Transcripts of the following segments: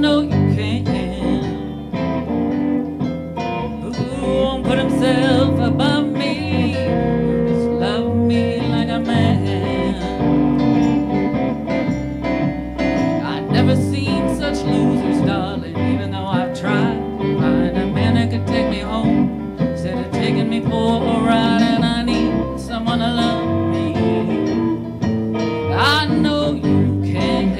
know you can. Who won't put himself above me? Just love me like a man. I've never seen such losers, darling, even though I've tried to find a man that could take me home instead of taking me for a ride. And I need someone to love me. I know you can.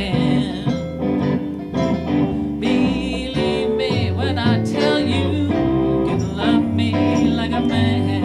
Believe me when I tell you, you can love me like a man.